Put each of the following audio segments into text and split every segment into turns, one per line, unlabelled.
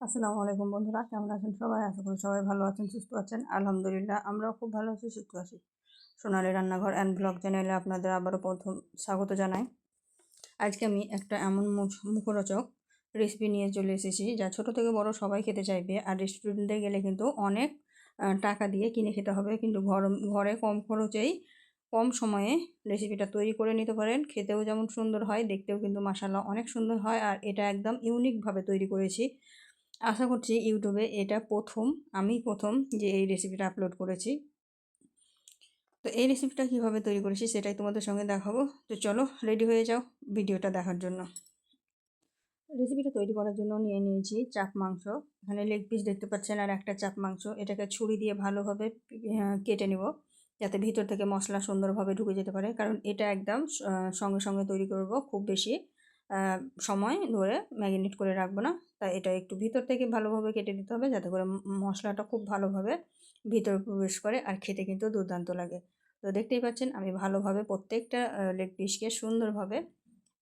আসসালামু আলাইকুম বন্ধুরা, কেমন আছেন সবাই? আশা করি সবাই ভালো আছেন, সুস্থ আছেন। আলহামদুলিল্লাহ আমরাও খুব ভালো আছি, সুস্থ আছি। সোনালী রান্নাঘর অ্যান্ড ব্লগ চ্যানেলে আপনাদের আবারও প্রথম স্বাগত জানাই। আজকে আমি একটা এমন মুখরোচক রেসিপি নিয়ে চলে এসেছি যা ছোট থেকে বড় সবাই খেতে চাইবে। আর রেস্টুরেন্টে গেলে কিন্তু অনেক টাকা দিয়ে কিনে খেতে হবে, কিন্তু ঘরে কম খরচেই কম সময়ে রেসিপিটা তৈরি করে নিতে পারেন। খেতেও যেমন সুন্দর হয়, দেখতেও কিন্তু মাশাআল্লাহ অনেক সুন্দর হয়। আর এটা একদম ইউনিকভাবে তৈরি করেছি। আশা করছি ইউটিউবে এটা আমি প্রথম যে এই রেসিপিটা আপলোড করেছি। তো এই রেসিপিটা কীভাবে তৈরি করেছি সেটাই তোমাদের সঙ্গে দেখাবো। তো চলো রেডি হয়ে যাও ভিডিওটা দেখার জন্য। রেসিপিটা তৈরি করার জন্য নিয়ে নিয়েছি চাপ মাংস। এখানে লেগ পিস দেখতে পাচ্ছেন আর একটা চাপ মাংস। এটাকে ছুরি দিয়ে ভালোভাবে কেটে নেব, যাতে ভিতর থেকে মশলা সুন্দরভাবে ঢুকে যেতে পারে। কারণ এটা একদম সঙ্গে সঙ্গে তৈরি করব, খুব বেশি সময় ধরে ম্যারিনেট করে রাখবো না। তাই এটা একটু ভিতর থেকে ভালোভাবে কেটে দিতে হবে, যাতে করে মশলাটা খুব ভালোভাবে ভিতরে প্রবেশ করে আর খেতে কিন্তু দুর্দান্ত লাগে। তো দেখতেই পাচ্ছেন আমি ভালোভাবে প্রত্যেকটা লেগ পিসকে সুন্দরভাবে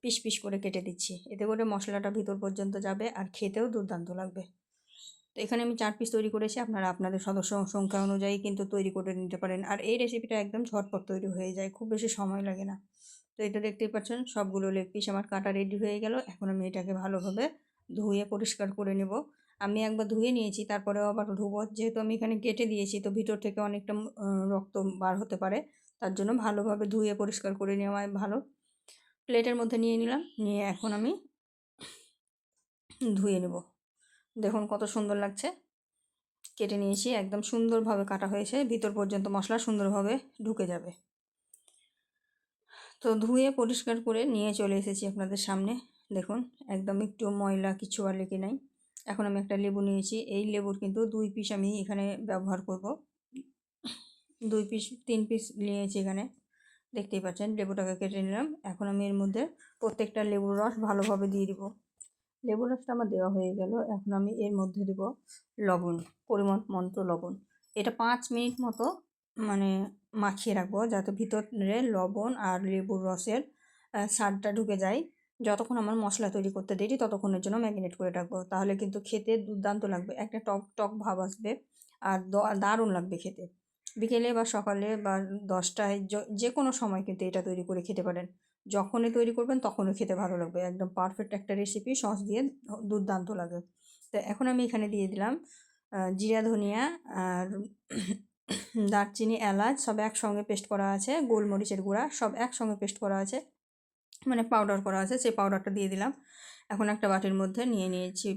পিস পিস করে কেটে দিচ্ছি। এতে করে মশলাটা ভিতর পর্যন্ত যাবে আর খেতেও দুর্দান্ত লাগবে। তো এখানে আমি 4 পিস তৈরি করেছি, আপনারা আপনাদের সদস্য সংখ্যা অনুযায়ী কিন্তু তৈরি করে নিতে পারেন। আর এই রেসিপিটা একদম ঝটপট তৈরি হয়ে যায়, খুব বেশি সময় লাগে না। তো এটা দেখতেই পাচ্ছেন সবগুলো লেগ পিস আমার কাটা রেডি হয়ে গেল। এখন আমি এটাকে ভালোভাবে ধুয়ে পরিষ্কার করে নেব। আমি একবার ধুয়ে নিয়েছি, তারপরেও আবার ধুবো, যেহেতু আমি এখানে কেটে দিয়েছি তো ভিতর থেকে অনেকটা রক্ত বার হতে পারে। তার জন্য ভালোভাবে ধুয়ে পরিষ্কার করে নেওয়াই ভালো। প্লেটের মধ্যে নিয়ে নিলাম, নিয়ে এখন আমি ধুয়ে নেব। দেখুন কত সুন্দর লাগছে। কেটে নিয়েছি, একদম সুন্দরভাবে কাটা হয়েছে, ভিতর পর্যন্ত মশলা সুন্দরভাবে ঢুকে যাবে। তো ধুয়ে পরিষ্কার করে নিয়ে চলে এসেছি আপনাদের সামনে। দেখুন একদম একটু ময়লা কিছু আর লেগে নাই। এখন আমি একটা লেবু নিয়েছি, এই লেবুর কিন্তু 2 পিস আমি এখানে ব্যবহার করব। 2 পিস 3 পিস নিয়েছি এখানে, দেখতেই পাচ্ছেন। লেবুটাকে কেটে নিলাম। এখন আমি এর মধ্যে প্রত্যেকটা লেবুর রস ভালোভাবে দিয়ে দিব। লেবুর রসটা আমার দেওয়া হয়ে গেল। এখন আমি এর মধ্যে দেব লবণ, পরিমাণ মতো লবণ। এটা 5 মিনিট মতো মানে মাখিয়ে রাখবো, যাতে ভিতরে লবণ আর লেবুর রসের স্বাদটা ঢুকে যায়। যতক্ষণ আমার মশলা তৈরি করতে দেরি ততক্ষণের জন্য ম্যারিনেট করে রাখবো, তাহলে কিন্তু খেতে দুর্দান্ত লাগবে, একটা টক টক ভাব আসবে আর দারুণ লাগবে খেতে। বিকেলে বা সকালে বা 10টায় যে কোনো সময় কিন্তু এটা তৈরি করে খেতে পারেন। যখনই তৈরি করবেন তখনই খেতে ভালো লাগবে। একদম পারফেক্ট একটা রেসিপি, সস দিয়ে দুর্দান্ত লাগে। তো এখন আমি এখানে দিয়ে দিলাম জিরা, ধনিয়া আর দারচিনি, এলাচ সব একসঙ্গে পেস্ট করা আছে, গোলমরিচের গুঁড়া সব একসঙ্গে পেস্ট করা আছে, মানে পাউডার করা আছে, সেই পাউডারটা দিয়ে দিলাম। এখন একটা বাটির মধ্যে নিয়ে নিয়েছি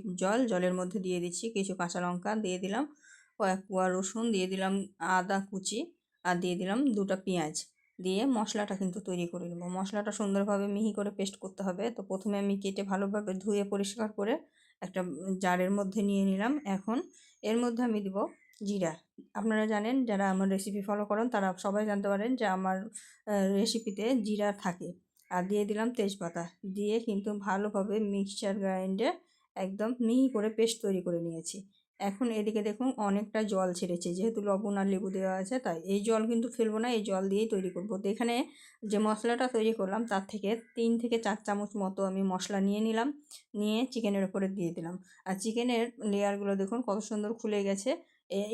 জলের মধ্যে দিয়ে দিচ্ছি কিছু কাঁচা লঙ্কা, দিয়ে দিলাম কয়েক কোয়া রসুন, দিয়ে দিলাম আদা কুচি, আর দিয়ে দিলাম 2টা পেঁয়াজ। দিয়ে মশলাটা কিন্তু তৈরি করে নেব। মশলাটা সুন্দরভাবে মিহি করে পেস্ট করতে হবে। তো প্রথমে আমি কেটে ভালোভাবে ধুয়ে পরিষ্কার করে একটা জারের মধ্যে নিয়ে নিলাম। এখন এর মধ্যে আমি দিব জিরা। আপনারা জানেন, যারা আমার রেসিপি ফলো করেন তারা সবাই জানতে পারেন যে আমার রেসিপিতে জিরা থাকে। আর দিয়ে দিলাম তেজপাতা, দিয়ে কিন্তু ভালোভাবে মিক্সচার গ্রাইন্ডে একদম মিহি করে পেস্ট তৈরি করে নিয়েছি। এখন এদিকে দেখুন অনেকটা জল ছেড়েছে, যেহেতু লবণ আর লেবু দেওয়া আছে, তাই এই জল কিন্তু ফেলবো না, এই জল দিয়েই তৈরি করবো। তো এখানে যে মশলাটা তৈরি করলাম তার থেকে 3 থেকে 4 চামচ মতো আমি মশলা নিয়ে নিলাম, নিয়ে চিকেনের উপরে দিয়ে দিলাম। আর চিকেনের লেয়ারগুলো দেখুন কত সুন্দর খুলে গেছে।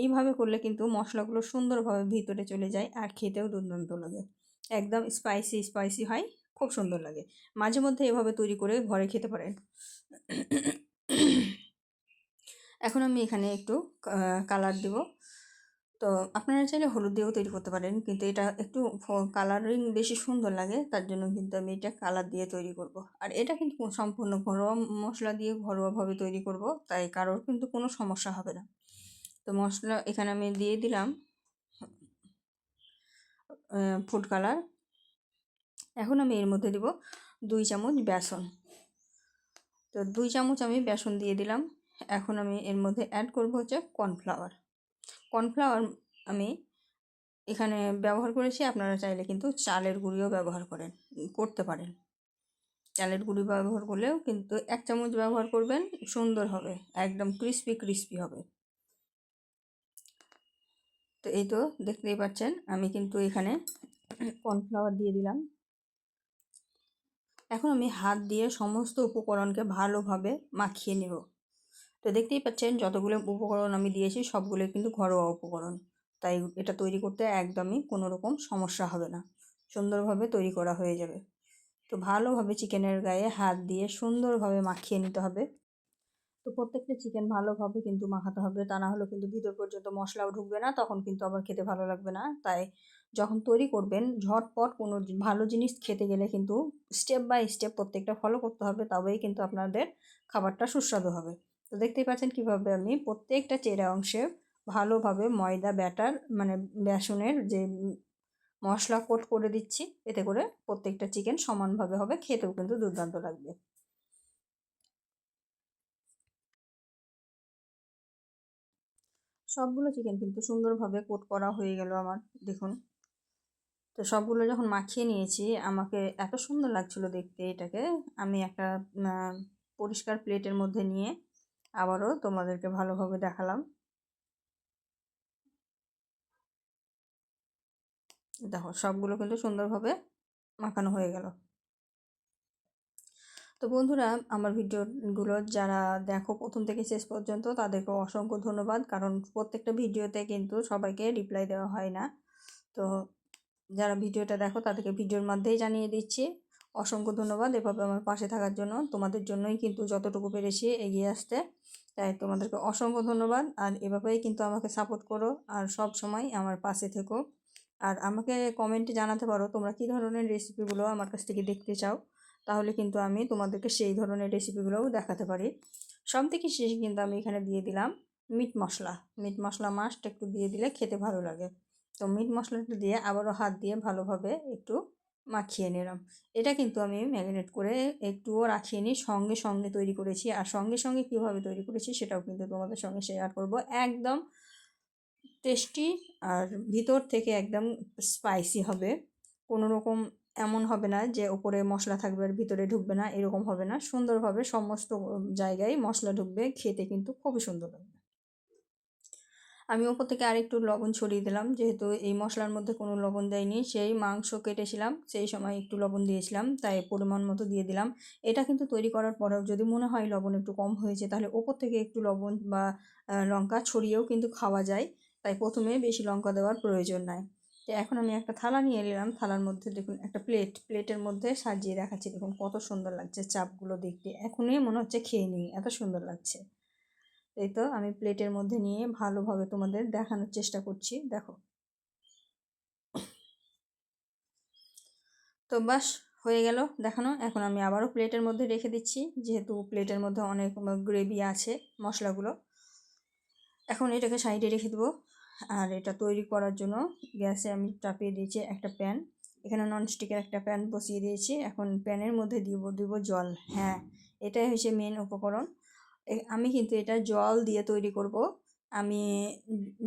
এইভাবে করলে কিন্তু মশলাগুলো সুন্দরভাবে ভিতরে চলে যায় আর খেতেও দুর্দান্ত লাগে। একদম স্পাইসি স্পাইসি হয়, খুব সুন্দর লাগে। মাঝে মধ্যে এভাবে তৈরি করে ঘরে খেতে পারেন। এখন আমি এখানে একটু কালার দেব। তো আপনারা চাইলে হলুদ দিয়েও তৈরি করতে পারেন, কিন্তু এটা একটু কালারিং বেশি সুন্দর লাগে, তার জন্য কিন্তু আমি এটা কালার দিয়ে তৈরি করব। আর এটা কিন্তু সম্পূর্ণ ঘরোয়া মশলা দিয়ে ঘরোয়াভাবে তৈরি করব, তাই কারোর কিন্তু কোনো সমস্যা হবে না। তো মশলা এখানে আমি দিয়ে দিলাম ফুড কালার। এখন আমি এর মধ্যে দিব 2 চামচ বেসন। তো 2 চামচ আমি বেসন দিয়ে দিলাম। এখন আমি এর মধ্যে অ্যাড করব হচ্ছে কর্নফ্লাওয়ার। কর্নফ্লাওয়ার আমি এখানে ব্যবহার করেছি, আপনারা চাইলে কিন্তু চালের গুঁড়িও ব্যবহার করতে পারেন। চালের গুঁড়ি ব্যবহার করলেও কিন্তু 1 চামচ ব্যবহার করবেন, সুন্দর হবে, একদম ক্রিস্পি ক্রিস্পি হবে। তো এই তো দেখতেই পাচ্ছেন আমি কিন্তু এখানে কর্নফ্লাওয়ার দিয়ে দিলাম। এখন আমি হাত দিয়ে সমস্ত উপকরণকে ভালোভাবে মাখিয়ে নেব। তো দেখতেই পাচ্ছেন যতগুলো উপকরণ আমি দিয়েছি সবগুলো কিন্তু ঘরোয়া উপকরণ, তাই এটা তৈরি করতে একদমই কোনো রকম সমস্যা হবে না, সুন্দরভাবে তৈরি করা হয়ে যাবে। তো ভালোভাবে চিকেনের গায়ে হাত দিয়ে সুন্দরভাবে মাখিয়ে নিতে হবে। তো প্রত্যেকটা চিকেন ভালোভাবে কিন্তু মাখাতে হবে, তা না হলে কিন্তু ভিতর পর্যন্ত মশলাও ঢুকবে না, তখন কিন্তু আবার খেতে ভালো লাগবে না। তাই যখন তৈরি করবেন ঝটপট কোনো ভালো জিনিস খেতে গেলে কিন্তু স্টেপ বাই স্টেপ প্রত্যেকটা ফলো করতে হবে, তবেই কিন্তু আপনাদের খাবারটা সুস্বাদু হবে। তো দেখতেই পাচ্ছেন কীভাবে আমি প্রত্যেকটা চেরা অংশে ভালোভাবে ময়দা ব্যাটার মানে বেসনের যে মশলা কোট করে দিচ্ছি, এতে করে প্রত্যেকটা চিকেন সমানভাবে হবে, খেতেও কিন্তু দুর্দান্ত লাগবে। সবগুলো চিকেন কিন্তু সুন্দরভাবে কোট করা হয়ে গেল আমার, দেখুন। তো সবগুলো যখন মাখিয়ে নিয়েছি আমাকে এত সুন্দর লাগছিল দেখতে এটাকে, আমি একটা পরিষ্কার প্লেটের মধ্যে নিয়ে আবারও তোমাদেরকে ভালোভাবে দেখালাম। দেখো সবগুলো কিন্তু সুন্দরভাবে মাখানো হয়ে গেল। তো বন্ধুরা, আমার ভিডিওগুলো যারা দেখো প্রথম থেকে শেষ পর্যন্ত তাদেরকে অসংখ্য ধন্যবাদ, কারণ প্রত্যেকটা ভিডিওতে কিন্তু সবাইকে রিপ্লাই দেওয়া হয় না। তো যারা ভিডিওটা দেখো তাদেরকে ভিডিওর মধ্যেই জানিয়ে দিচ্ছি অসংখ্য ধন্যবাদ এভাবে আমার পাশে থাকার জন্য। তোমাদের জন্যই কিন্তু যতটুকু পেরেছি এগিয়ে আসতে, তাই তোমাদেরকে অসংখ্য ধন্যবাদ। আর এভাবেই কিন্তু আমাকে সাপোর্ট করো আর সব সময় আমার পাশে থেকো। আর আমাকে কমেন্টে জানাতে পারো তোমরা কী ধরনের রেসিপিগুলো আমার কাছ থেকে দেখতে চাও, তাহলে কিন্তু আমি তোমাদেরকে সেই ধরনের রেসিপিগুলোও দেখাতে পারি। সব থেকে শেষে কিন্তু আমি এখানে দিয়ে দিলাম মিট মশলা। মিট মশলা মাস্ট একটু দিয়ে দিলে খেতে ভালো লাগে। তো মিট মশলাটা দিয়ে আবারও হাত দিয়ে ভালোভাবে একটু মাখিয়ে নিলাম। এটা কিন্তু আমি ম্যারিনেট করে একটুও রাখিয়ে নিই, সঙ্গে সঙ্গে তৈরি করেছি। আর সঙ্গে সঙ্গে কীভাবে তৈরি করেছি সেটাও কিন্তু তোমাদের সঙ্গে শেয়ার করব। একদম টেস্টি আর ভিতর থেকে একদম স্পাইসি হবে। কোনো রকম এমন হবে না যে ওপরে মশলা থাকবে আর ভিতরে ঢুকবে না, এরকম হবে না। সুন্দরভাবে সমস্ত জায়গায় মশলা ঢুকবে, খেতে কিন্তু খুবই সুন্দর লাগবে। আমি ওপর থেকে আরেকটু লবণ ছড়িয়ে দিলাম, যেহেতু এই মশলার মধ্যে কোনো লবণ দেয়নি, সেই মাংস কেটেছিলাম সেই সময় একটু লবণ দিয়েছিলাম, তাই পরিমাণ মতো দিয়ে দিলাম। এটা কিন্তু তৈরি করার পরেও যদি মনে হয় লবণ একটু কম হয়েছে তাহলে ওপর থেকে একটু লবণ বা লঙ্কা ছড়িয়েও কিন্তু খাওয়া যায়, তাই প্রথমে বেশি লঙ্কা দেওয়ার প্রয়োজন নাই। তো এখন আমি একটা থালা নিয়ে নিলাম, থালার মধ্যে দেখুন একটা প্লেটের মধ্যে সাজিয়ে দেখাচ্ছি, দেখুন কত সুন্দর লাগছে চাপগুলো দেখতে, এখনই মনে হচ্ছে খেয়ে নিই, এত সুন্দর লাগছে। এই তো আমি প্লেটের মধ্যে নিয়ে ভালোভাবে তোমাদের দেখানোর চেষ্টা করছি, দেখো। তো বাস হয়ে গেল দেখানো। এখন আমি আবারও প্লেটের মধ্যে রেখে দিচ্ছি, যেহেতু প্লেটের মধ্যে অনেক গ্রেভি আছে মশলাগুলো। এখন এটাকে সাইডে রেখে দেবো। আর এটা তৈরি করার জন্য গ্যাসে আমি চাপিয়ে দিয়েছি একটা প্যান, এখানে ননস্টিকের একটা প্যান বসিয়ে দিয়েছি। এখন প্যানের মধ্যে দিব জল। হ্যাঁ, এটাই হচ্ছে মেন উপকরণ। আমি কিন্তু এটা জল দিয়ে তৈরি করব। আমি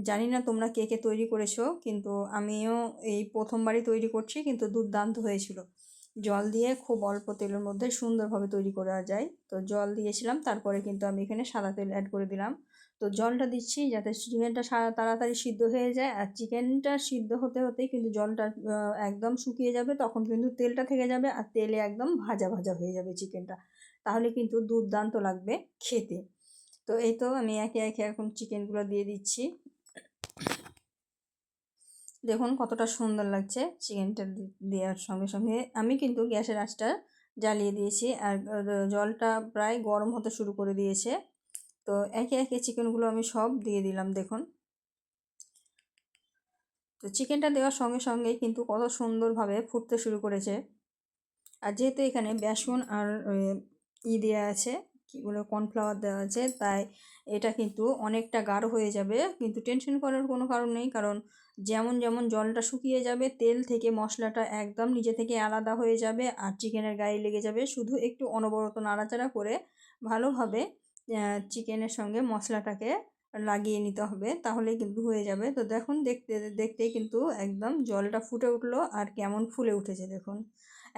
জানি না তোমরা কে কে তৈরি করেছো, কিন্তু আমিও এই প্রথমবারই তৈরি করছি, কিন্তু দুর্দান্ত হয়েছিল। জল দিয়ে খুব অল্প তেলের মধ্যে সুন্দরভাবে তৈরি করা যায়। তো জল দিয়েছিলাম, তারপরে কিন্তু আমি এখানে সাদা তেল অ্যাড করে দিলাম। তো জলটা দিচ্ছি যাতে চিকেনটা তাড়াতাড়ি সিদ্ধ হয়ে যায়, আর চিকেনটা সিদ্ধ হতে হতেই কিন্তু জলটা একদম শুকিয়ে যাবে, তখন কিন্তু তেলটা থেকে যাবে আর তেলে একদম ভাজা ভাজা হয়ে যাবে চিকেনটা, তাহলে কিন্তু দুর্দান্ত লাগবে খেতে। তো এই তো আমি একে একে এখন চিকেনগুলো দিয়ে দিচ্ছি, দেখুন কতটা সুন্দর লাগছে চিকেনটা দেওয়ার সঙ্গে সঙ্গে। আমি কিন্তু গ্যাসের আঁচটা জ্বালিয়ে দিয়েছি আর জলটা প্রায় গরম হতে শুরু করে দিয়েছে। তো একে একে চিকেনগুলো আমি সব দিয়ে দিলাম, দেখুন। তো চিকেনটা দেওয়ার সঙ্গে সঙ্গেই কিন্তু কত সুন্দরভাবে ফুটতে শুরু করেছে। আর যেহেতু এখানে বেসন আর দেওয়া আছে, কী বলে কর্নফ্লাওয়ার দেওয়া আছে, তাই এটা কিন্তু অনেকটা গাঢ় হয়ে যাবে, কিন্তু টেনশন করার কোনো কারণ নেই, কারণ যেমন যেমন জলটা শুকিয়ে যাবে তেল থেকে মশলাটা একদম নিজে থেকে আলাদা হয়ে যাবে আর চিকেনের গায়ে লেগে যাবে। শুধু একটু অনবরত নাড়াচাড়া করে ভালোভাবে চিকেনের সঙ্গে মশলাটাকে লাগিয়ে নিতে হবে, তাহলেই কিন্তু হয়ে যাবে। তো দেখুন দেখতে দেখতেই কিন্তু একদম জলটা ফুটে উঠলো আর কেমন ফুলে উঠেছে, দেখুন।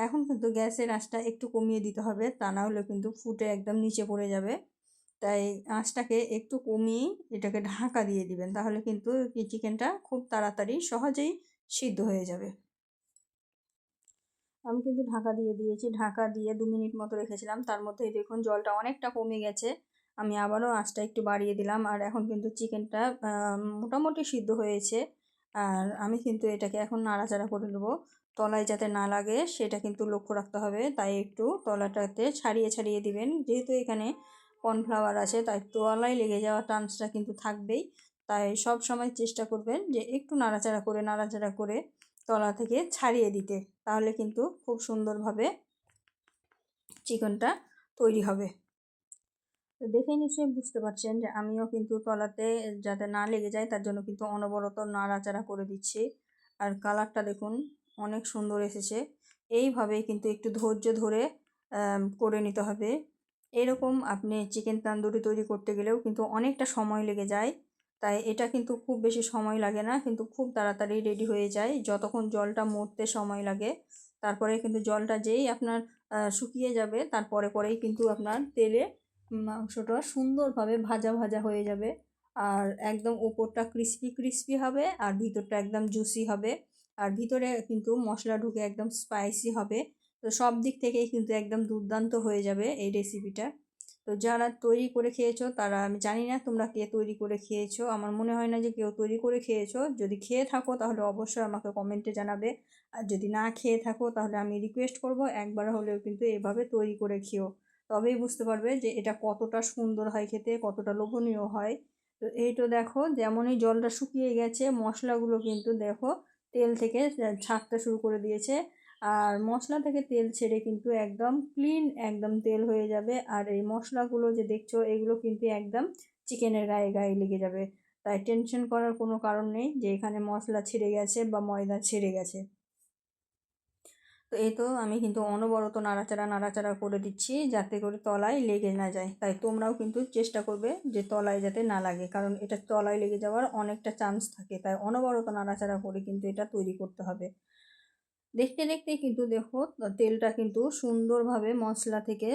এখন কিন্তু গ্যাসের আঁচটা একটু কমিয়ে দিতে হবে, তা না হলে কিন্তু ফুটে একদম নিচে পড়ে যাবে। তাই আঁচটাকে একটু কমিয়ে এটাকে ঢাকা দিয়ে দিবেন, তাহলে কিন্তু চিকেনটা খুব তাড়াতাড়ি সহজেই সিদ্ধ হয়ে যাবে। আমি কিন্তু ঢাকা দিয়ে দিয়েছি, ঢাকা দিয়ে 2 মিনিট মতো রেখেছিলাম, তার মধ্যেই দেখুন জলটা অনেকটা কমে গেছে আমি আবারও আঁচটা একটু বাড়িয়ে দিলাম। আর এখন কিন্তু চিকেনটা মোটামুটি সিদ্ধ হয়েছে। আর আমি কিন্তু এটাকে এখন নাড়াচাড়া করে নেবো। তলায় যাতে না লাগে সেটা কিন্তু লক্ষ্য রাখতে হবে, তাই একটু তলাটাতে ছাড়িয়ে ছাড়িয়ে দিবেন। যেহেতু এখানে কর্নফ্লাওয়ার আছে তাই তলায় লেগে যাওয়ার চান্সটা কিন্তু থাকবেই। তাই সব সময় চেষ্টা করবেন যে একটু নাড়াচাড়া করে তলা থেকে ছাড়িয়ে দিতে, তাহলে কিন্তু খুব সুন্দরভাবে চিকেনটা তৈরি হবে। তো দেখেই নিশ্চয়ই বুঝতে পারছেন যে আমিও কিন্তু তলাতে যাতে না লেগে যায় তার জন্য কিন্তু অনবরত নাড়াচাড়া করে দিচ্ছি। আর কালারটা দেখুন অনেক সুন্দর এসেছে। এইভাবেই কিন্তু একটু ধৈর্য ধরে করে নিতে হবে। এরকম আপনি চিকেন তান্দুরি তৈরি করতে গেলেও কিন্তু অনেকটা সময় লেগে যায়। তাই এটা কিন্তু খুব বেশি সময় লাগে না, কিন্তু খুব তাড়াতাড়ি রেডি হয়ে যায়। যতক্ষণ জলটা মরতে সময় লাগে, তারপরে কিন্তু জলটা যেই আপনার শুকিয়ে যাবে পরেই কিন্তু আপনার তেলে মাংসটা সুন্দরভাবে ভাজা ভাজা হয়ে যাবে। আর একদম ওপরটা ক্রিস্পি হবে আর ভিতরটা একদম জুসি হবে। আর ভিতরে কিন্তু মশলা ঢুকে একদম স্পাইসি হবে। তো সব দিক থেকেই কিন্তু একদম দুর্দান্ত হয়ে যাবে এই রেসিপিটা। তো যারা তৈরি করে খেয়েছো তারা, আমি জানি না তোমরা কে তৈরি করে খেয়েছো, আমার মনে হয় না যে কেউ তৈরি করে খেয়েছো। যদি খেয়ে থাকো তাহলে অবশ্যই আমাকে কমেন্টে জানাবে। আর যদি না খেয়ে থাকো তাহলে আমি রিকোয়েস্ট করব একবার হলেও কিন্তু এভাবে তৈরি করে খেও। তবেই বুঝতে পারবে যে এটা কতটা সুন্দর হয় খেতে, কতটা লোভনীয় হয়। তো এই তো দেখো যেমনই জলটা শুকিয়ে গেছে, মশলাগুলো কিন্তু দেখো তেল থেকে ছাড়তে শুরু করে দিয়েছে। আর মশলা থেকে তেল ছেড়ে কিন্তু একদম ক্লিন একদম তেল হয়ে যাবে। আর এই মশলাগুলো যে দেখছো এগুলো কিন্তু একদম চিকেনের গায়ে গায়ে লেগে যাবে। তাই টেনশন করার কোনো কারণ নেই যে এখানে মশলা ছেড়ে গেছে বা ময়দা ছেড়ে গেছে। তো এই তো আমি কিন্তু অনবরত নাড়াচাড়া করে দিচ্ছি যাতে করে তলায় লেগে না যায়। তাই তোমরাও কিন্তু চেষ্টা করবে যে তলায় যাতে না লাগে, কারণ এটা তলায় লেগে যাওয়ার অনেকটা চান্স থাকে। তাই অনবরত নাড়াচাড়া করে কিন্তু এটা তৈরি করতে হবে। দেখতে দেখতে কিন্তু দেখো তেলটা কিন্তু সুন্দরভাবে মশলা থেকে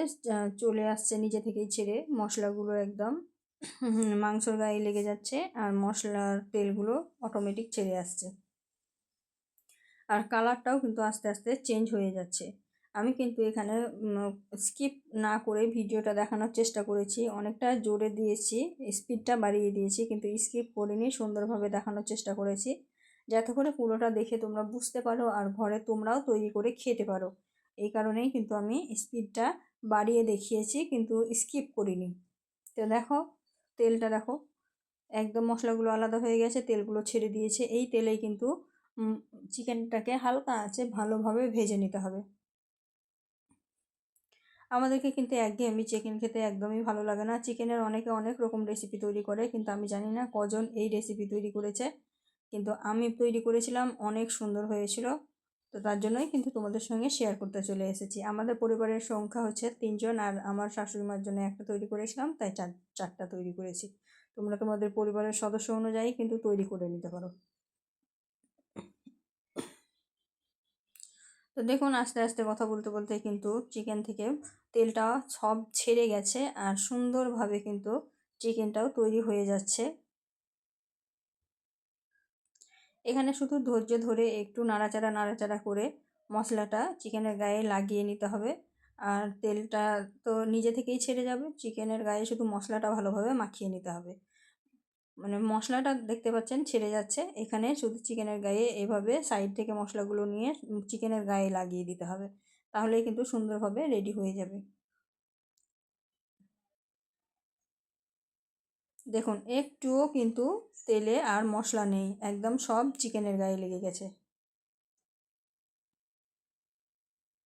চলে আসছে, নিজে থেকেই ছেড়ে মশলাগুলো একদম মাংসর গায়ে লেগে যাচ্ছে আর মশলার তেলগুলো অটোমেটিক ছেড়ে আসছে। আর কালারটাও কিন্তু আস্তে আস্তে চেঞ্জ হয়ে যাচ্ছে। আমি কিন্তু এখানে স্কিপ না করে ভিডিওটা দেখানোর চেষ্টা করেছি, অনেকটা জোরে দিয়েছি, স্পিডটা বাড়িয়ে দিয়েছি, কিন্তু স্কিপ করিনি, সুন্দরভাবে দেখানোর চেষ্টা করেছি যাতে করে পুরোটা দেখে তোমরা বুঝতে পারো আর ঘরে তোমরাও তৈরি করে খেতে পারো। এই কারণেই কিন্তু আমি স্পিডটা বাড়িয়ে দেখিয়েছি, কিন্তু স্কিপ করিনি। তো দেখো তেলটা দেখো একদম মশলাগুলো আলাদা হয়ে গেছে, তেলগুলো ছেড়ে দিয়েছে। এই তেলেই কিন্তু চিকেনটাকে হালকা আঁচে ভালোভাবে ভেজে নিতে হবে। আমাদেরকে কিন্তু একঘেয়েমি চিকেন খেতে একদমই ভালো লাগে না। চিকেনের অনেকে অনেক রকম রেসিপি তৈরি করে, কিন্তু আমি জানি না কজন এই রেসিপি তৈরি করেছে, কিন্তু আমি তৈরি করেছিলাম, অনেক সুন্দর হয়েছিল। তো তার জন্যই কিন্তু তোমাদের সঙ্গে শেয়ার করতে চলে এসেছি। আমাদের পরিবারের সংখ্যা হচ্ছে 3 জন, আর আমার শাশুড়ি মার জন্য একটা তৈরি করেছিলাম, তাই চারটা তৈরি করেছি। তোমরা তোমাদের পরিবারের সদস্য অনুযায়ী কিন্তু তৈরি করে নিতে পারো। তো দেখুন আস্তে আস্তে কথা বলতে বলতে কিন্তু চিকেন থেকে তেলটা সব ছেড়ে গেছে আর সুন্দরভাবে কিন্তু চিকেনটাও তৈরি হয়ে যাচ্ছে। এখানে শুধু ধৈর্য ধরে একটু নাড়াচাড়া করে মশলাটা চিকেনের গায়ে লাগিয়ে নিতে হবে। আর তেলটা তো নিজে থেকেই ছেড়ে যাবে, চিকেনের গায়ে শুধু মশলাটা ভালোভাবে মাখিয়ে নিতে হবে। মানে মশলাটা দেখতে পাচ্ছেন ছেড়ে যাচ্ছে, এখানে শুধু চিকেনের গায়ে এভাবে সাইড থেকে মশলাগুলো নিয়ে চিকেনের গায়ে লাগিয়ে দিতে হবে, তাহলেই কিন্তু সুন্দরভাবে রেডি হয়ে যাবে। দেখুন একটুও কিন্তু তেলে আর মশলা নেই, একদম সব চিকেনের গায়ে লেগে গেছে।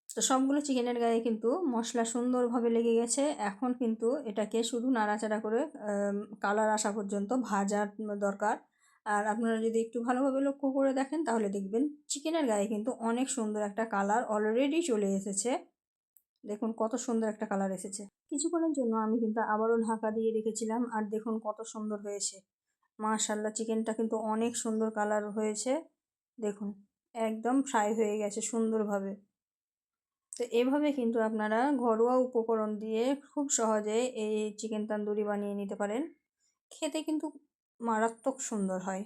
তো সবগুলো চিকেনের গায়ে কিন্তু মশলা সুন্দরভাবে লেগে গেছে। এখন কিন্তু এটাকে শুধু নাড়াচাড়া করে কালার আসা পর্যন্ত ভাজার দরকার। আর আপনারা যদি একটু ভালোভাবে লক্ষ্য করে দেখেন তাহলে দেখবেন চিকেনের গায়ে কিন্তু অনেক সুন্দর একটা কালার অলরেডি চলে এসেছে। দেখুন কত সুন্দর একটা কালার এসেছে। কিছুক্ষণের জন্য আমি কিন্তু আবারও ঢাকা দিয়ে রেখেছিলাম, আর দেখুন কত সুন্দর হয়েছে। মাশাআল্লাহ চিকেনটা কিন্তু অনেক সুন্দর কালার হয়েছে। দেখুন একদম ফ্রাই হয়ে গেছে সুন্দরভাবে। তো এভাবে কিন্তু আপনারা ঘরোয়া উপকরণ দিয়ে খুব সহজে এই চিকেন তান্দুরি বানিয়ে নিতে পারেন। খেতে কিন্তু মারাত্মক সুন্দর হয়।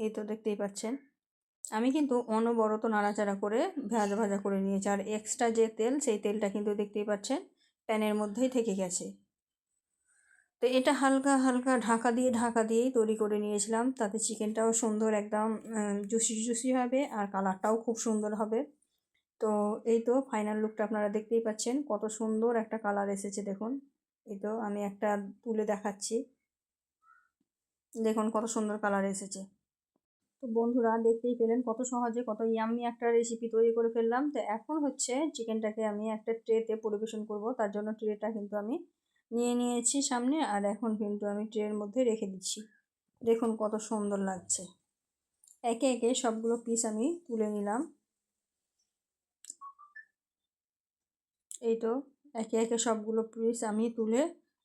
এই তো দেখতেই পাচ্ছেন আমি কিন্তু অনবরত নাড়াচাড়া করে ভাজা ভাজা করে নিয়েছি। আর এক্সট্রা যে তেল সেই তেলটা কিন্তু দেখতেই পাচ্ছেন প্যানের মধ্যেই থেকে গেছে। তো এটা হালকা হালকা ঢাকা দিয়েই তৈরি করে নিয়েছিলাম, তাতে চিকেনটাও সুন্দর একদম জুসি জুসি হবে আর কালারটাও খুব সুন্দর হবে। তো এই তো ফাইনাল লুকটা আপনারা দেখতেই পাচ্ছেন, কত সুন্দর একটা কালার এসেছে দেখুন। এই তো আমি একটা তুলে দেখাচ্ছি, দেখুন কত সুন্দর কালার এসেছে। তো বন্ধুরা দেখতেই পেলেন কত সহজে কত ইয়াম্মি একটা রেসিপি তৈরি করে ফেললাম। তো এখন হচ্ছে চিকেনটাকে আমি একটা ট্রেতে পরিবেশন করব, তার জন্য ট্রেটা কিন্তু আমি নিয়ে নিয়েছি সামনে, আর এখন কিন্তু আমি ট্রের মধ্যে রেখে দিচ্ছি। দেখুন কত সুন্দর লাগছে। একে একে সবগুলো পিস আমি তুলে নিলাম। এই তো একে একে সবগুলো পিস আমি তুলে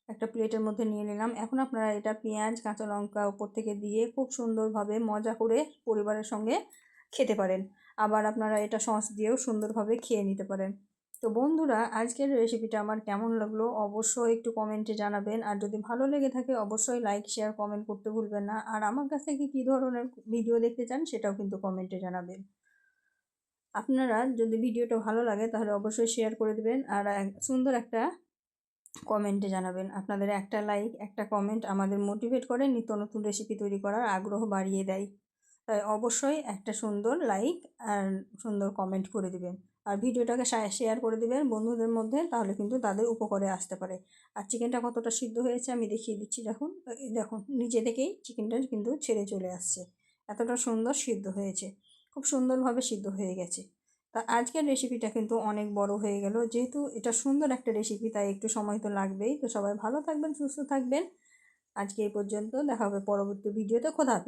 একটা প্লেটের মধ্যে নিয়ে নিলাম। এখন আপনারা এটা পেঁয়াজ কাঁচা লঙ্কা উপর থেকে দিয়ে খুব সুন্দরভাবে মজা করে পরিবারের সঙ্গে খেতে পারেন। আবার আপনারা এটা সস দিয়েও সুন্দরভাবে খেয়ে নিতে পারেন। তো বন্ধুরা আজকের রেসিপিটা আমার কেমন লাগলো অবশ্যই একটু কমেন্টে জানাবেন, আর যদি ভালো লেগে থাকে অবশ্যই লাইক শেয়ার কমেন্ট করতে ভুলবেন না। আর আমার কাছ থেকে কী ধরনের ভিডিও দেখতে চান সেটাও কিন্তু কমেন্টে জানাবেন। আপনারা যদি ভিডিওটা ভালো লাগে তাহলে অবশ্যই শেয়ার করে দেবেন, আর সুন্দর একটা কমেন্টে জানাবেন। আপনাদের একটা লাইক একটা কমেন্ট আমাদের মোটিভেট করে নিত্য নতুন রেসিপি তৈরি করার আগ্রহ বাড়িয়ে দেয়। তাই অবশ্যই একটা সুন্দর লাইক আর সুন্দর কমেন্ট করে দিবেন, আর ভিডিওটাকে শেয়ার করে দিবেন বন্ধুদের মধ্যে, তাহলে কিন্তু তাদের উপকারে আসতে পারে। আর চিকেনটা কতটা সিদ্ধ হয়েছে আমি দেখিয়ে দিচ্ছি, দেখুন দেখুন নিজে থেকেই চিকেনটা কিন্তু ছেড়ে চলে আসছে, এতটা সুন্দর সিদ্ধ হয়েছে, খুব সুন্দরভাবে সিদ্ধ হয়ে গেছে। তা আজকের রেসিপিটা কিন্তু অনেক বড় হয়ে গেল, যেহেতু এটা সুন্দর একটা রেসিপি তাই একটু সময় তো লাগবেই। তো সবাই ভালো থাকবেন, সুস্থ থাকবেন। আজকে এই পর্যন্ত, দেখা হবে পরবর্তী ভিডিওতে। খোদা হাফেজ।